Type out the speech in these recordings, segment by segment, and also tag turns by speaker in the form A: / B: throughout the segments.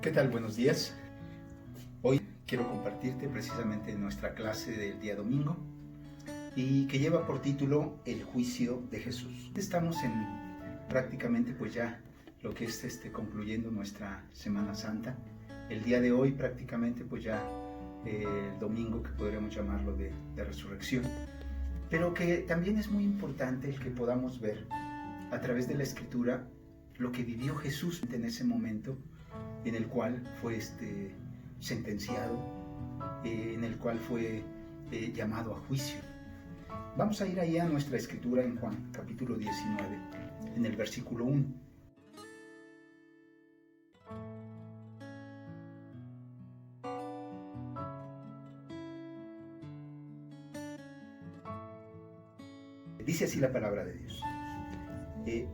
A: ¿Qué tal? Buenos días. Hoy quiero compartirte precisamente nuestra clase del día domingo y que lleva por título El juicio de Jesús. Estamos en prácticamente pues ya lo que es concluyendo nuestra Semana Santa. El día de hoy prácticamente pues ya el domingo, que podríamos llamarlo de resurrección, pero que también es muy importante el que podamos ver a través de la Escritura lo que vivió Jesús en ese momento en el cual fue sentenciado, en el cual fue llamado a juicio. Vamos a ir ahí a nuestra Escritura en Juan capítulo 19, en el versículo 1. Dice así la palabra de Dios.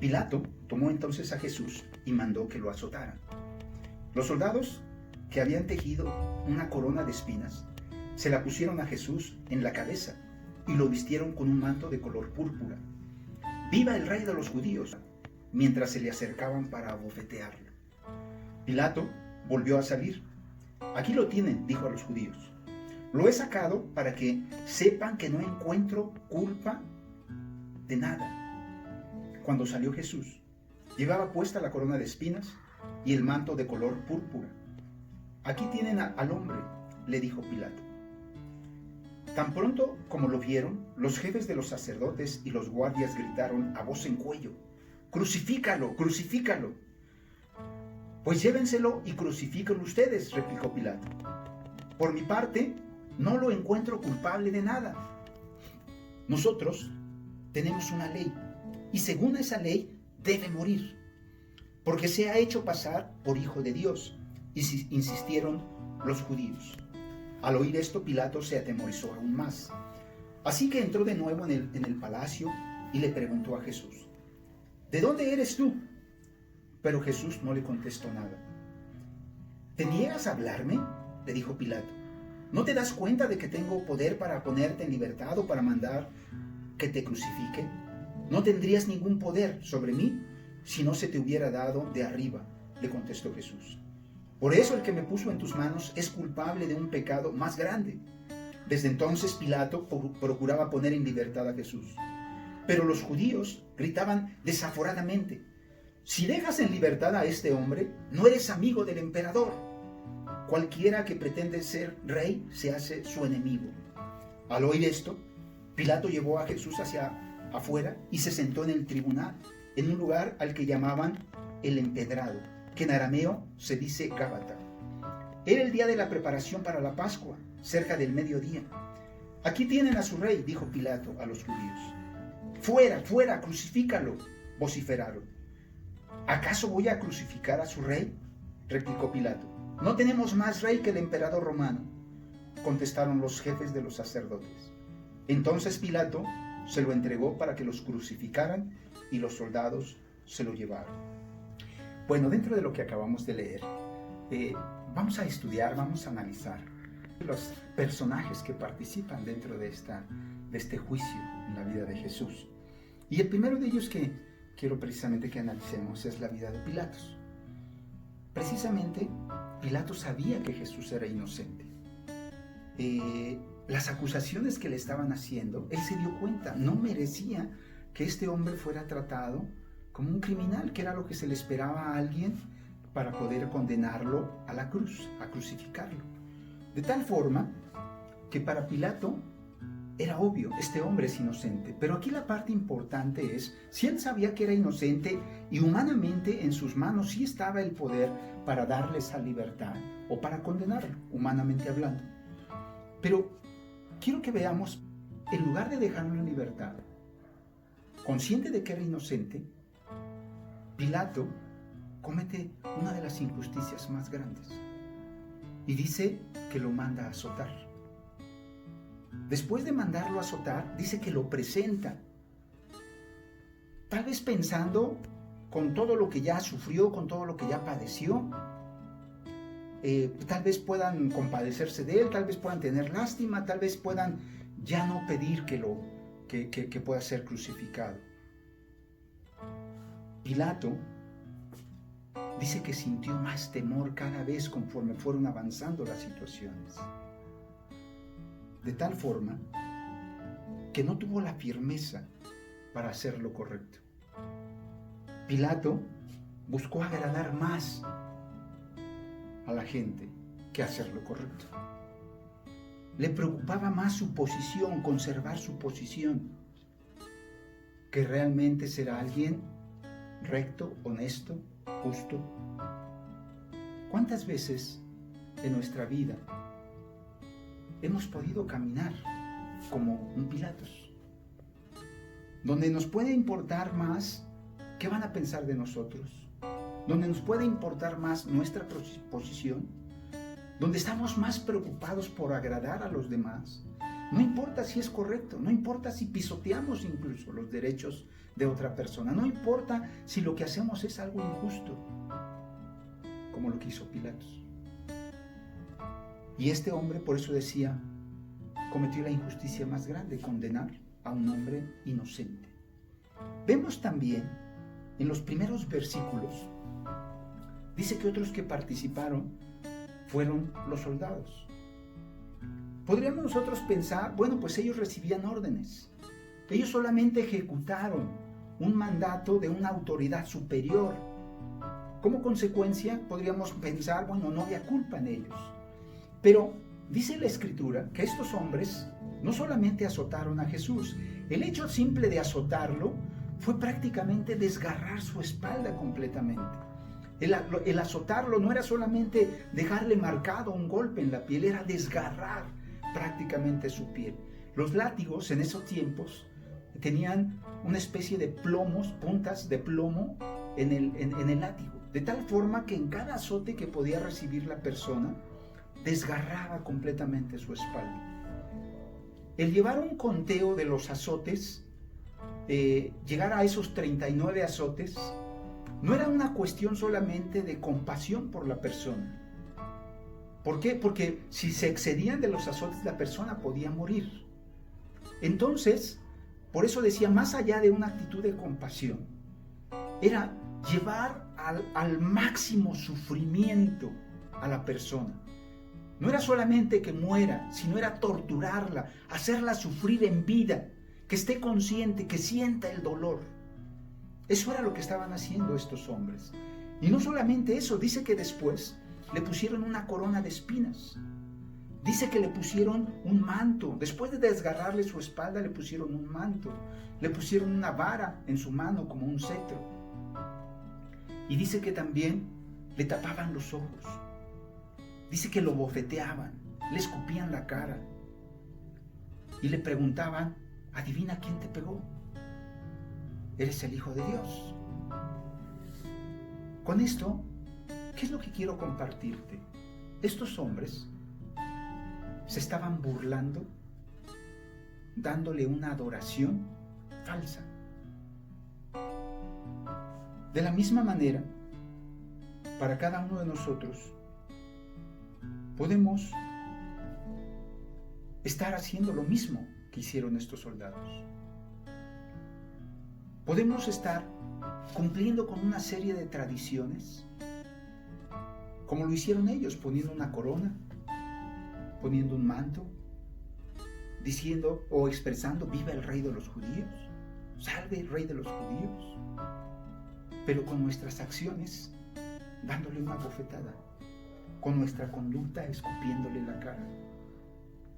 A: Pilato tomó entonces a Jesús y mandó que lo azotaran. Los soldados, que habían tejido una corona de espinas, se la pusieron a Jesús en la cabeza y lo vistieron con un manto de color púrpura. ¡Viva el rey de los judíos!, mientras se le acercaban para abofetearlo. Pilato volvió a salir. Aquí lo tienen, dijo a los judíos. Lo he sacado para que sepan que no encuentro culpa de nada. Cuando salió Jesús, llevaba puesta la corona de espinas y el manto de color púrpura. Aquí tienen al hombre, le dijo Pilato. Tan pronto como lo vieron, los jefes de los sacerdotes y los guardias gritaron a voz en cuello: ¡Crucifícalo, crucifícalo! Pues llévenselo y crucifíquenlo ustedes, replicó Pilato. Por mi parte, no lo encuentro culpable de nada. Nosotros tenemos una ley, y según esa ley debe morir, porque se ha hecho pasar por hijo de Dios, insistieron los judíos. Al oír esto, Pilato se atemorizó aún más. Así que entró de nuevo en el palacio y le preguntó a Jesús: ¿De dónde eres tú? Pero Jesús no le contestó nada. ¿Te niegas a hablarme?, le dijo Pilato. ¿No te das cuenta de que tengo poder para ponerte en libertad o para mandar que te crucifiquen? No tendrías ningún poder sobre mí si no se te hubiera dado de arriba, le contestó Jesús. Por eso el que me puso en tus manos es culpable de un pecado más grande. Desde entonces Pilato procuraba poner en libertad a Jesús. Pero los judíos gritaban desaforadamente: si dejas en libertad a este hombre, no eres amigo del emperador. Cualquiera que pretende ser rey se hace su enemigo. Al oír esto, Pilato llevó a Jesús hacia afuera y se sentó en el tribunal, en un lugar al que llamaban el Empedrado, que en arameo se dice Gábata. Era el día de la preparación para la Pascua, cerca del mediodía. Aquí tienen a su rey, dijo Pilato a los judíos. Fuera, fuera, crucifícalo, vociferaron. ¿Acaso voy a crucificar a su rey?, replicó Pilato. No tenemos más rey que el emperador romano, contestaron los jefes de los sacerdotes. Entonces Pilato se lo entregó para que los crucificaran y los soldados se lo llevaron. Bueno, dentro de lo que acabamos de leer, vamos a estudiar, vamos a analizar los personajes que participan dentro de este juicio en la vida de Jesús. Y el primero de ellos que quiero precisamente que analicemos es la vida de Pilatos. Precisamente, Pilato sabía que Jesús era inocente. Las acusaciones que le estaban haciendo, él se dio cuenta, no merecía que este hombre fuera tratado como un criminal, que era lo que se le esperaba a alguien para poder condenarlo a la cruz, a crucificarlo. De tal forma que para Pilato era obvio, este hombre es inocente. Pero aquí la parte importante es, si él sabía que era inocente y humanamente en sus manos sí estaba el poder para darle esa libertad o para condenarlo, humanamente hablando. Pero quiero que veamos, en lugar de dejarlo en libertad, consciente de que era inocente, Pilato comete una de las injusticias más grandes y dice que lo manda a azotar. Después de mandarlo a azotar, dice que lo presenta, tal vez pensando con todo lo que ya sufrió, con todo lo que ya padeció. Tal vez puedan compadecerse de él, tal vez puedan tener lástima, tal vez puedan ya no pedir que pueda ser crucificado. Pilato dice que sintió más temor cada vez conforme fueron avanzando las situaciones. De tal forma que no tuvo la firmeza para hacer lo correcto. Pilato buscó agradar más a la gente que hacer lo correcto. Le preocupaba más su posición, conservar su posición, que realmente ser alguien recto, honesto, justo. ¿Cuántas veces en nuestra vida hemos podido caminar como un Pilatos? Donde nos puede importar más qué van a pensar de nosotros, donde nos puede importar más nuestra posición, donde estamos más preocupados por agradar a los demás. No importa si es correcto, no importa si pisoteamos incluso los derechos de otra persona, no importa si lo que hacemos es algo injusto, como lo que hizo Pilatos. Y este hombre, por eso decía, cometió la injusticia más grande, condenar a un hombre inocente. Vemos también en los primeros versículos, dice que otros que participaron fueron los soldados. Podríamos nosotros pensar, bueno, pues ellos recibían órdenes. Ellos solamente ejecutaron un mandato de una autoridad superior. Como consecuencia, podríamos pensar, bueno, no había culpa en ellos. Pero dice la Escritura que estos hombres no solamente azotaron a Jesús. El hecho simple de azotarlo fue prácticamente desgarrar su espalda completamente. El azotarlo no era solamente dejarle marcado un golpe en la piel, era desgarrar prácticamente su piel. Los látigos en esos tiempos tenían una especie de plomos, puntas de plomo en el látigo, de tal forma que en cada azote que podía recibir la persona, desgarraba completamente su espalda. El llevar un conteo de los azotes, llegar a esos 39 azotes, no era una cuestión solamente de compasión por la persona. ¿Por qué? Porque si se excedían de los azotes, la persona podía morir. Entonces, por eso decía, más allá de una actitud de compasión, era llevar al máximo sufrimiento a la persona. No era solamente que muera, sino era torturarla, hacerla sufrir en vida, que esté consciente, que sienta el dolor. Eso era lo que estaban haciendo estos hombres. Y no solamente eso, dice que después le pusieron una corona de espinas. Dice que le pusieron un manto. Después de desgarrarle su espalda, le pusieron un manto. Le pusieron una vara en su mano como un cetro. Y dice que también le tapaban los ojos. Dice que lo bofeteaban, le escupían la cara. Y le preguntaban, adivina quién te pegó. Eres el Hijo de Dios. Con esto, ¿qué es lo que quiero compartirte? Estos hombres se estaban burlando, dándole una adoración falsa. De la misma manera, para cada uno de nosotros, podemos estar haciendo lo mismo que hicieron estos soldados. Podemos estar cumpliendo con una serie de tradiciones, como lo hicieron ellos, poniendo una corona, poniendo un manto, diciendo o expresando, viva el Rey de los judíos, salve el Rey de los judíos, pero con nuestras acciones dándole una bofetada, con nuestra conducta escupiéndole la cara.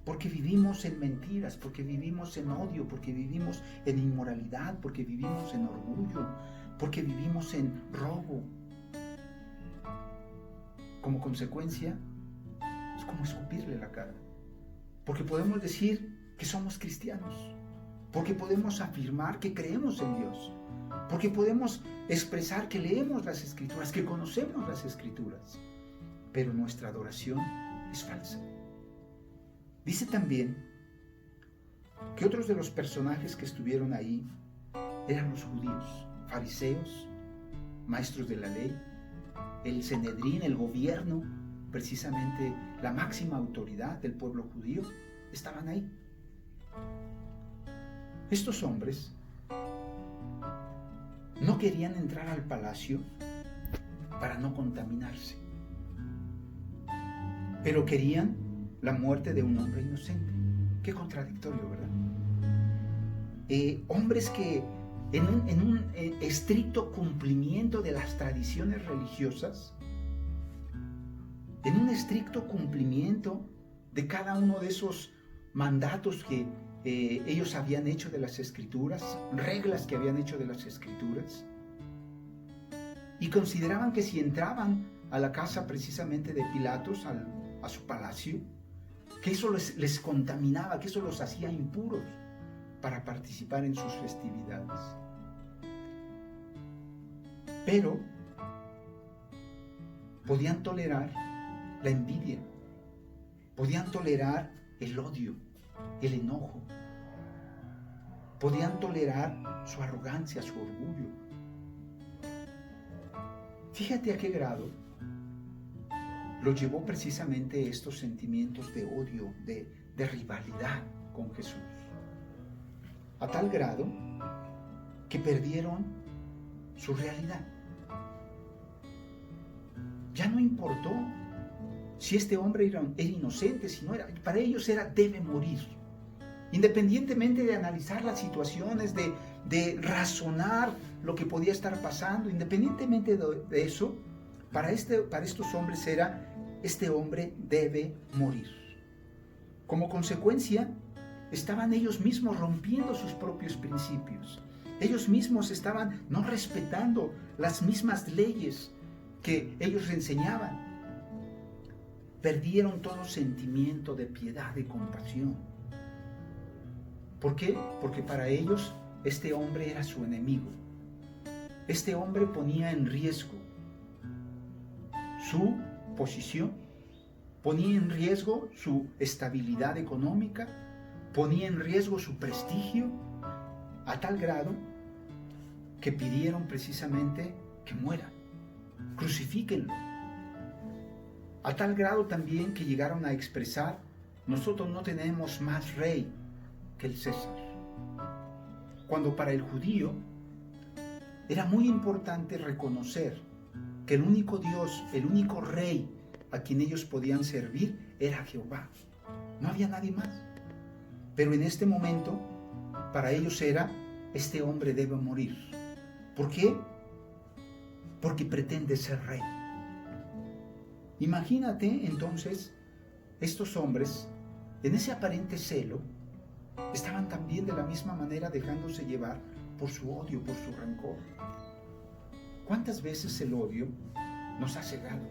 A: Porque vivimos en mentiras, porque vivimos en odio, porque vivimos en inmoralidad, porque vivimos en orgullo, porque vivimos en robo. Como consecuencia, es como escupirle la cara. Porque podemos decir que somos cristianos, porque podemos afirmar que creemos en Dios, porque podemos expresar que leemos las Escrituras, que conocemos las Escrituras, pero nuestra adoración es falsa. Dice también que otros de los personajes que estuvieron ahí eran los judíos, fariseos, maestros de la ley, el Sanedrín, el gobierno, precisamente la máxima autoridad del pueblo judío, estaban ahí. Estos hombres no querían entrar al palacio para no contaminarse. Pero querían la muerte de un hombre inocente. Qué contradictorio, ¿verdad? Hombres que en un estricto cumplimiento de las tradiciones religiosas, en un estricto cumplimiento de cada uno de esos mandatos que ellos habían hecho de las Escrituras, reglas que habían hecho de las Escrituras, y consideraban que si entraban a la casa precisamente de Pilatos, a su palacio, que eso les contaminaba, que eso los hacía impuros para participar en sus festividades. Pero podían tolerar la envidia, podían tolerar el odio, el enojo, podían tolerar su arrogancia, su orgullo. Fíjate a qué grado lo llevó precisamente estos sentimientos de odio, de rivalidad con Jesús. A tal grado que perdieron su realidad. Ya no importó si este hombre era inocente, si no era. Para ellos era debe morir. Independientemente de analizar las situaciones, de razonar lo que podía estar pasando, independientemente de eso, para estos hombres era, este hombre debe morir. Como consecuencia, estaban ellos mismos rompiendo sus propios principios. Ellos mismos estaban no respetando las mismas leyes que ellos enseñaban. Perdieron todo sentimiento de piedad y compasión. ¿Por qué? Porque para ellos este hombre era su enemigo. Este hombre ponía en riesgo su posición, ponía en riesgo su estabilidad económica, ponía en riesgo su prestigio, a tal grado que pidieron precisamente que muera, crucifíquenlo. A tal grado también que llegaron a expresar, nosotros no tenemos más rey que el César. Cuando para el judío era muy importante reconocer que el único Dios, el único rey a quien ellos podían servir era Jehová. No había nadie más. Pero en este momento, para ellos era, este hombre debe morir. ¿Por qué? Porque pretende ser rey. Imagínate entonces, estos hombres, en ese aparente celo, estaban también de la misma manera dejándose llevar por su odio, por su rencor. ¿Cuántas veces el odio nos ha cegado?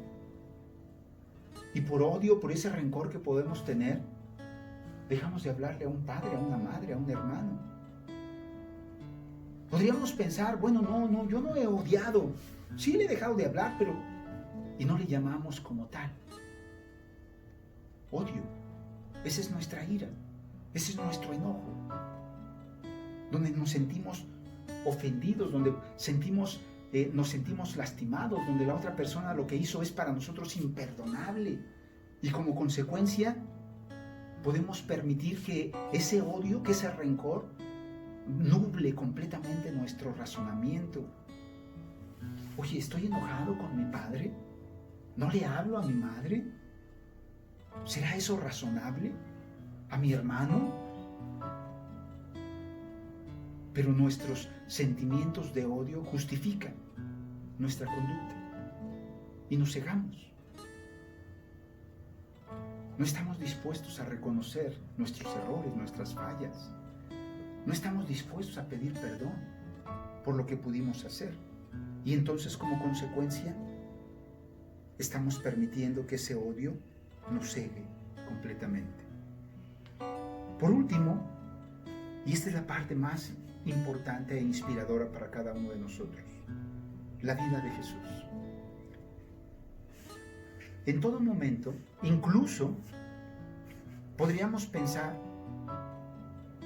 A: Y por odio, por ese rencor que podemos tener, dejamos de hablarle a un padre, a una madre, a un hermano. Podríamos pensar, bueno, no, yo no he odiado. Sí le he dejado de hablar, pero... Y no le llamamos como tal. Odio. Esa es nuestra ira. Ese es nuestro enojo. Donde nos sentimos ofendidos, donde nos sentimos lastimados, donde la otra persona lo que hizo es para nosotros imperdonable. Y como consecuencia, podemos permitir que ese odio, que ese rencor, nuble completamente nuestro razonamiento. Oye, ¿estoy enojado con mi padre? ¿No le hablo a mi madre? ¿Será eso razonable? ¿A mi hermano? Pero nuestros sentimientos de odio justifican nuestra conducta y nos cegamos. No estamos dispuestos a reconocer nuestros errores, nuestras fallas. No estamos dispuestos a pedir perdón por lo que pudimos hacer. Y entonces, como consecuencia, estamos permitiendo que ese odio nos cegue completamente. Por último, y esta es la parte más importante e inspiradora para cada uno de nosotros, la vida de Jesús. En todo momento, incluso podríamos pensar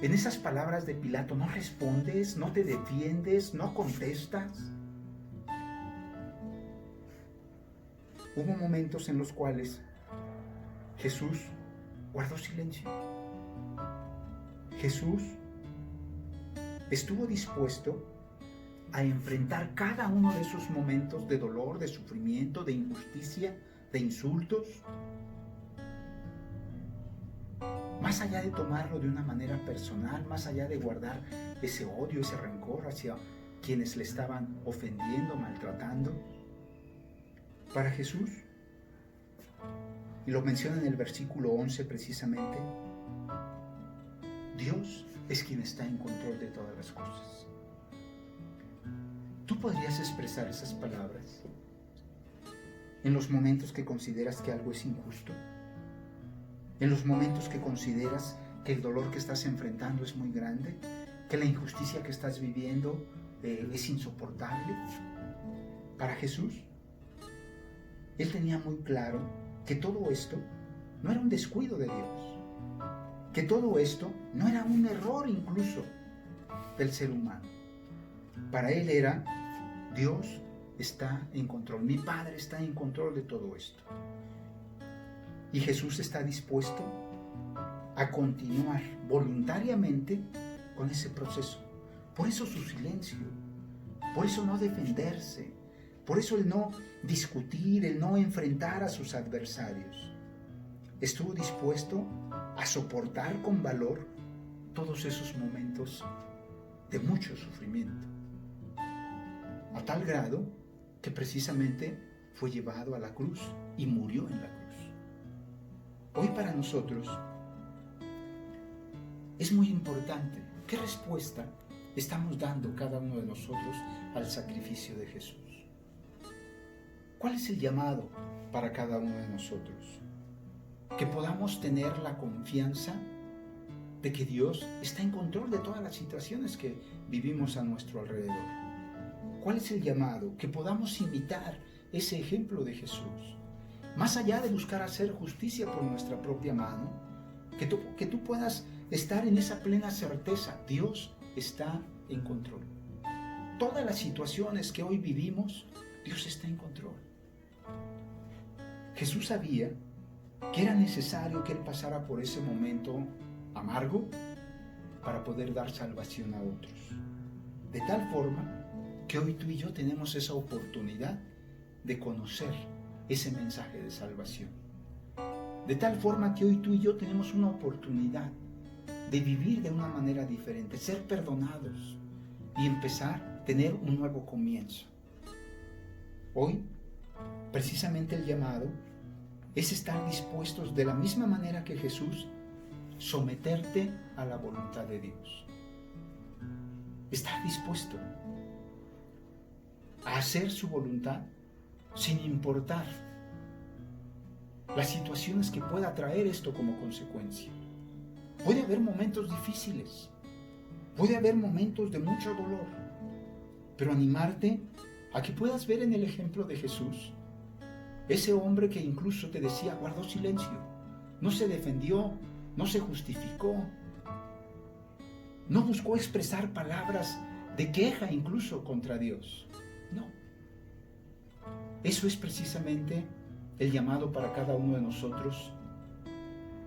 A: en esas palabras de Pilato: no respondes, no te defiendes, no contestas. Hubo momentos en los cuales Jesús guardó silencio. Jesús estuvo dispuesto a enfrentar cada uno de esos momentos de dolor, de sufrimiento, de injusticia, de insultos, más allá de tomarlo de una manera personal, más allá de guardar ese odio, ese rencor hacia quienes le estaban ofendiendo, maltratando, para Jesús, y lo menciona en el versículo 11 precisamente, Dios es quien está en control de todas las cosas. ¿Tú podrías expresar esas palabras en los momentos que consideras que algo es injusto? En los momentos que consideras que el dolor que estás enfrentando es muy grande, que la injusticia que estás viviendo es insoportable. Para Jesús, Él tenía muy claro que todo esto no era un descuido de Dios, que todo esto no era un error incluso del ser humano. Para Él era, Dios está en control, mi Padre está en control de todo esto. Y Jesús está dispuesto a continuar voluntariamente con ese proceso. Por eso su silencio, por eso no defenderse, por eso el no discutir, el no enfrentar a sus adversarios. Estuvo dispuesto a soportar con valor todos esos momentos de mucho sufrimiento, a tal grado que precisamente fue llevado a la cruz y murió en la cruz. Hoy para nosotros es muy importante qué respuesta estamos dando cada uno de nosotros al sacrificio de Jesús. ¿Cuál es el llamado para cada uno de nosotros? Que podamos tener la confianza de que Dios está en control de todas las situaciones que vivimos a nuestro alrededor. ¿Cuál es el llamado? Que podamos imitar ese ejemplo de Jesús. Más allá de buscar hacer justicia por nuestra propia mano, que tú puedas estar en esa plena certeza, Dios está en control. Todas las situaciones que hoy vivimos, Dios está en control. Jesús sabía que era necesario que Él pasara por ese momento amargo para poder dar salvación a otros. De tal forma que hoy tú y yo tenemos esa oportunidad de conocer ese mensaje de salvación. De tal forma que hoy tú y yo tenemos una oportunidad de vivir de una manera diferente, ser perdonados y empezar a tener un nuevo comienzo. Hoy, precisamente el llamado es estar dispuestos de la misma manera que Jesús, someterte a la voluntad de Dios. Estar dispuesto a hacer su voluntad sin importar las situaciones que pueda traer esto como consecuencia. Puede haber momentos difíciles, puede haber momentos de mucho dolor, pero animarte a que puedas ver en el ejemplo de Jesús, ese hombre que incluso te decía, guardó silencio, no se defendió, no se justificó, no buscó expresar palabras de queja incluso contra Dios. No. Eso es precisamente el llamado para cada uno de nosotros,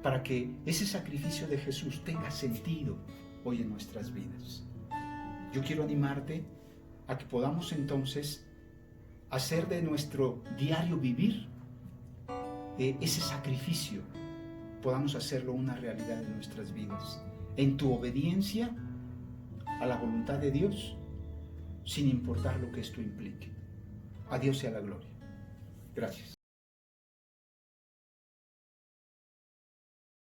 A: para que ese sacrificio de Jesús tenga sentido hoy en nuestras vidas. Yo quiero animarte a que podamos entonces hacer de nuestro diario vivir ese sacrificio, podamos hacerlo una realidad en nuestras vidas, en tu obediencia a la voluntad de Dios, sin importar lo que esto implique. A Dios sea la gloria. Gracias.